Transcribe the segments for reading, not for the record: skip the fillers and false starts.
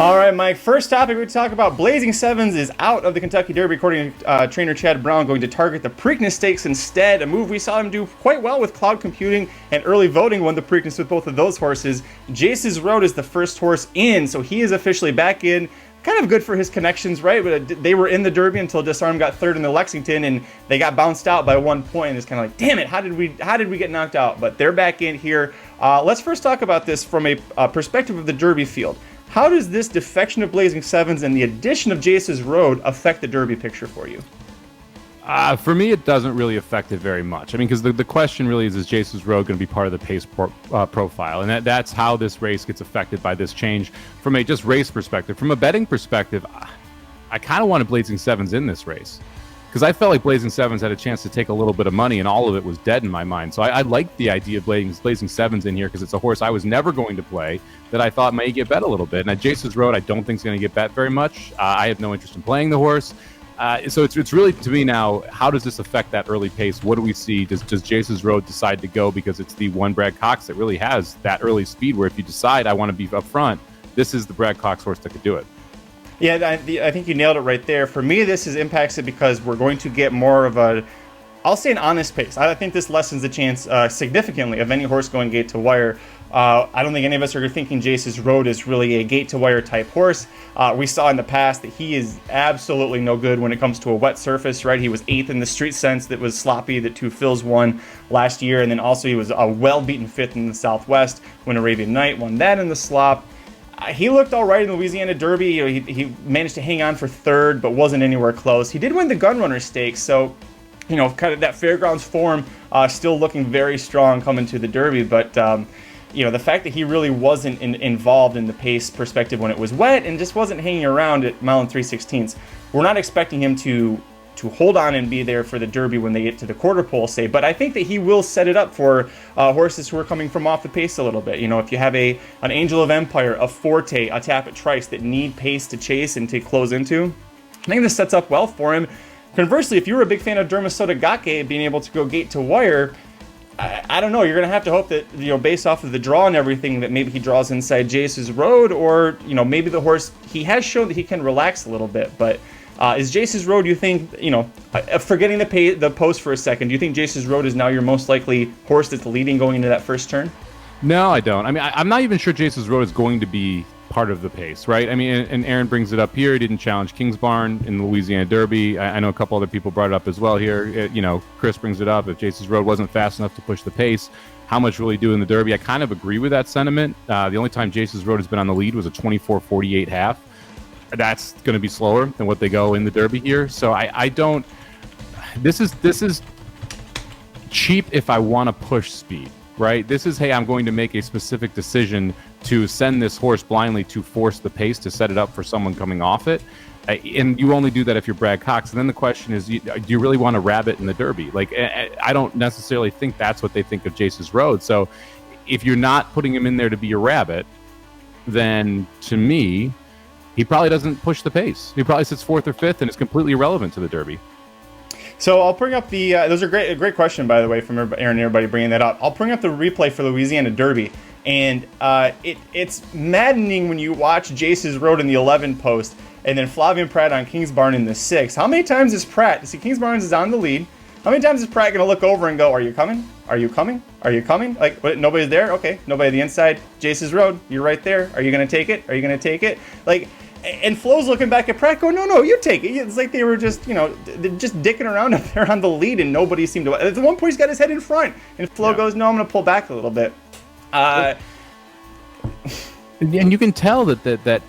All right, Mike. First topic we talk about: Blazing Sevens is out of the Kentucky Derby, according to trainer Chad Brown, going to target the Preakness Stakes instead. A move we saw him do quite well with cloud computing and early voting. Won the Preakness with both of those horses. JACE'S Road is the first horse in, so he is officially back in. Kind of good for his connections, right? But they were in the Derby until Disarm got third in the Lexington, and they got bounced out by 1 point. And it's kind of like, damn it, how did we get knocked out? But they're back in here. Let's first talk about this from a perspective of the Derby field. How does this defection of Blazing Sevens and the addition of JACE'S Road affect the Derby picture for you? For me, it doesn't really affect it very much. I mean, because the question really is JACE'S Road going to be part of the pace profile? And that's how this race gets affected by this change from a just race perspective. From a betting perspective, I kind of wanted Blazing Sevens in this race because I felt like Blazing Sevens had a chance to take a little bit of money and all of it was dead in my mind. So I liked the idea of Blazing Sevens in here because it's a horse I was never going to play that I thought might get bet a little bit. And JACE'S Road, I don't think is going to get bet very much. I have no interest in playing the horse. So it's really, to me now, how does this affect that early pace? What do we see? Does JACE'S Road decide to go because it's the one Brad Cox that really has that early speed where if you decide I want to be up front, this is the Brad Cox horse that could do it? Yeah, I think you nailed it right there. For me, this impacts it because we're going to get more of I'll say an honest pace. I think this lessens the chance significantly of any horse going gate to wire. I don't think any of us are thinking JACE'S Road is really a gate-to-wire type horse. We saw in the past that he is absolutely no good when it comes to a wet surface, right? He was 8th in the Street Sense that was sloppy, that Two Phils won last year, and then also he was a well-beaten 5th in the Southwest when Arabian Night won that in the slop. He looked all right in the Louisiana Derby. You know, he managed to hang on for 3rd, but wasn't anywhere close. He did win the Gunrunner Stakes, so you know, kind of that fairgrounds form still looking very strong coming to the Derby, but you know, the fact that he really wasn't involved in the pace perspective when it was wet and just wasn't hanging around at mile and 3/16, we're not expecting him to hold on and be there for the Derby when they get to the quarter pole, say. But I think that he will set it up for horses who are coming from off the pace a little bit. You know, if you have an Angel of Empire, a Forte, a Tapit Trice that need pace to chase and to close into, I think this sets up well for him. Conversely, if you were a big fan of Dermisota Gake being able to go gate to wire, I don't know. You're going to have to hope that, you know, based off of the draw and everything, that maybe he draws inside JACE'S Road, or, you know, maybe the horse, he has shown that he can relax a little bit. But is JACE'S Road, you think, you know, forgetting the post for a second, do you think JACE'S Road is now your most likely horse that's leading going into that first turn? No, I don't. I mean, I'm not even sure JACE'S Road is going to be part of the pace, right? I mean, and Aaron brings it up here. He didn't challenge Kingsbarn in the Louisiana Derby. I know a couple other people brought it up as well here. You know, Chris brings it up. If JACE'S Road wasn't fast enough to push the pace, how much will he do in the Derby? I kind of agree with that sentiment. The only time JACE'S Road has been on the lead was a 24:48 half. That's going to be slower than what they go in the Derby here. So I don't. This is cheap if I want to push speed, right? This is, hey, I'm going to make a specific decision to send this horse blindly to force the pace to set it up for someone coming off it. And you only do that if you're Brad Cox. And then the question is, do you really want to rabbit in the Derby? Like, I don't necessarily think that's what they think of JACE'S Road. So if you're not putting him in there to be a rabbit, then to me, he probably doesn't push the pace. He probably sits 4th or 5th and is completely irrelevant to the Derby. So I'll bring up those are a great question, by the way, from Aaron and everybody bringing that up. I'll bring up the replay for the Louisiana Derby. And it's maddening when you watch JACE'S Road in the 11 post and then Flavien Prat on Kingsbarn in the 6. How many times is Prat, see, Kingsbarn is on the lead. How many times is Prat going to look over and go, are you coming? Are you coming? Are you coming? Like, what, nobody's there? Okay, nobody at the inside. JACE'S Road, you're right there. Are you going to take it? Are you going to take it? Like, and Flo's looking back at Prat going, no, you take it. It's like they were just, you know, just dicking around up there on the lead and nobody seemed to. At the one point, he's got his head in front. And Flo goes, no, I'm going to pull back a little bit. And you can tell that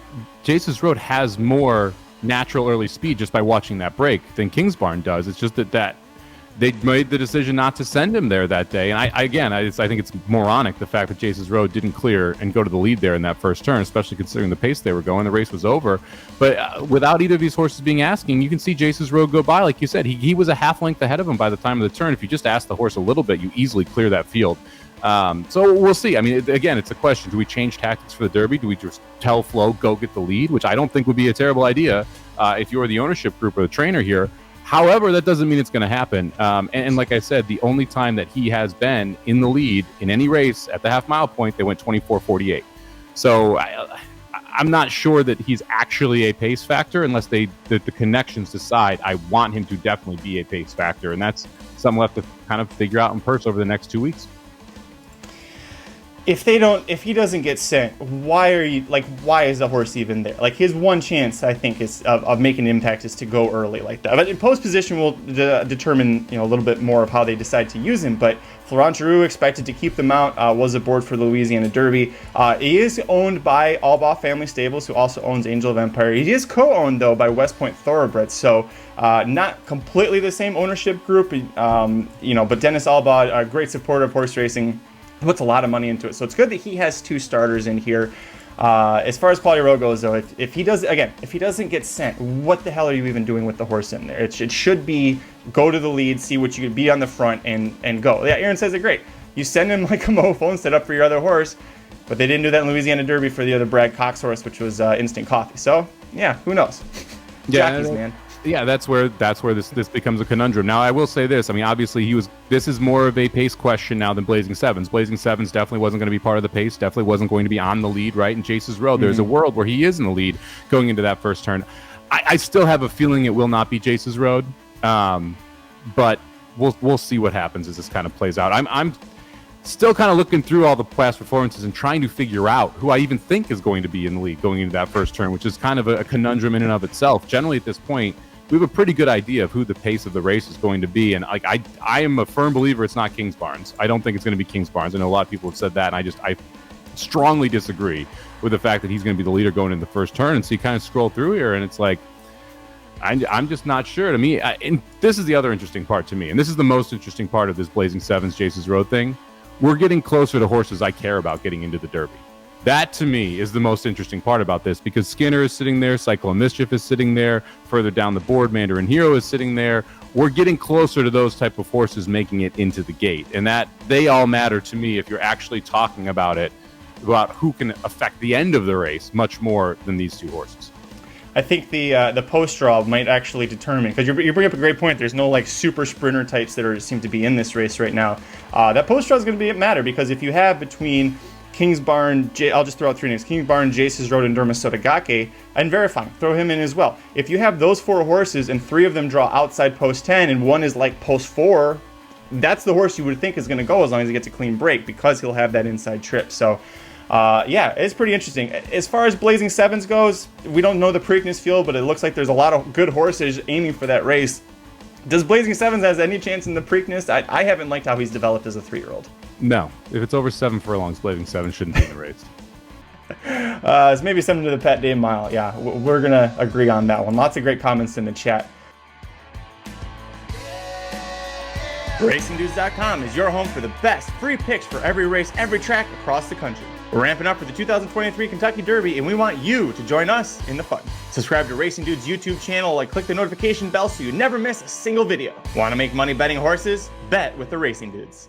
JACE'S Road has more natural early speed just by watching that break than Kingsbarn does. It's just that they made the decision not to send him there that day. And I think it's moronic, the fact that JACE'S Road didn't clear and go to the lead there in that first turn, especially considering the pace they were going. The race was over. But without either of these horses being asking, you can see JACE'S Road go by. Like you said, he was a half length ahead of him by the time of the turn. If you just ask the horse a little bit, you easily clear that field. So we'll see. I mean, again, it's a question. Do we change tactics for the Derby? Do we just tell Flo, go get the lead? Which I don't think would be a terrible idea if you're the ownership group or the trainer here. However, that doesn't mean it's going to happen. And like I said, the only time that he has been in the lead in any race at the half-mile point, they went 24:48. So I'm not sure that he's actually a pace factor unless the connections decide I want him to definitely be a pace factor, and that's something we'll have to kind of figure out in purse over the next 2 weeks. If he doesn't get sent, why is the horse even there? Like, his one chance, I think, is of making an impact is to go early like that. But in post position will determine, a little bit more of how they decide to use him. But Florent Giroux expected to keep them out, was aboard for the Louisiana Derby. He is owned by Albaugh Family Stables, who also owns Angel of Empire. He is co-owned, though, by West Point Thoroughbreds, so not completely the same ownership group, but Dennis Albaugh, a great supporter of horse racing, puts a lot of money into it. So it's good that he has 2 starters in here. As far as Quality Row goes, though, if he doesn't get sent, what the hell are you even doing with the horse in there? It should be go to the lead, see what you could be on the front, and go. Yeah, Aaron says it great. You send him like a mofo and set up for your other horse, but they didn't do that in Louisiana Derby for the other Brad Cox horse, which was Instant Coffee. So yeah, who knows? Jockeys, man. Yeah, that's where this becomes a conundrum. Now, I will say this. I mean, obviously, this is more of a pace question now than Blazing Sevens. Blazing Sevens definitely wasn't going to be part of the pace, definitely wasn't going to be on the lead, right? In Jace's Road, there's a world where he is in the lead going into that first turn. I still have a feeling it will not be Jace's Road, but we'll see what happens as this kind of plays out. I'm still kind of looking through all the past performances and trying to figure out who I even think is going to be in the lead going into that first turn, which is kind of a conundrum in and of itself. Generally, at this point, we have a pretty good idea of who the pace of the race is going to be. And I am a firm believer it's not Kingsbarns. I don't think it's going to be Kingsbarns. I know a lot of people have said that, and I strongly disagree with the fact that he's going to be the leader going into the first turn. And so you kind of scroll through here, and it's like, I'm just not sure. To me, and this is the other interesting part to me, and this is the most interesting part of this Blazing Sevens Jace's Road thing. We're getting closer to horses I care about getting into the Derby. That, to me, is the most interesting part about this, because Skinner is sitting there, Cyclone Mischief is sitting there, further down the board, Mandarin Hero is sitting there. We're getting closer to those type of horses making it into the gate, and that they all matter to me if you're actually talking about it, about who can affect the end of the race much more than these 2 horses. I think the post draw might actually determine, because you bring up a great point. There's no like super sprinter types that seem to be in this race right now. That post draw is going to matter, because if you have between Kingsbarn, I'll just throw out 3 names: Kingsbarn, Jace's Road, and Dermisota Gake, and verifying, throw him in as well. If you have those 4 horses and 3 of them draw outside post 10 and 1 is like post 4, that's the horse you would think is going to go as long as he gets a clean break, because he'll have that inside trip. So yeah, it's pretty interesting. As far as Blazing Sevens goes, we don't know the Preakness field, but it looks like there's a lot of good horses aiming for that race. Does Blazing Sevens has any chance in the Preakness? I haven't liked how he's developed as a 3-year-old. No, if it's over 7 furlongs, Blazing Sevens shouldn't be in the race. It's maybe something to the Pat Day Mile. Yeah, we're going to agree on that one. Lots of great comments in the chat. RacingDudes.com is your home for the best free picks for every race, every track across the country. We're ramping up for the 2023 Kentucky Derby, and we want you to join us in the fun. Subscribe to Racing Dudes YouTube channel and click the notification bell so you never miss a single video. Want to make money betting horses? Bet with the Racing Dudes.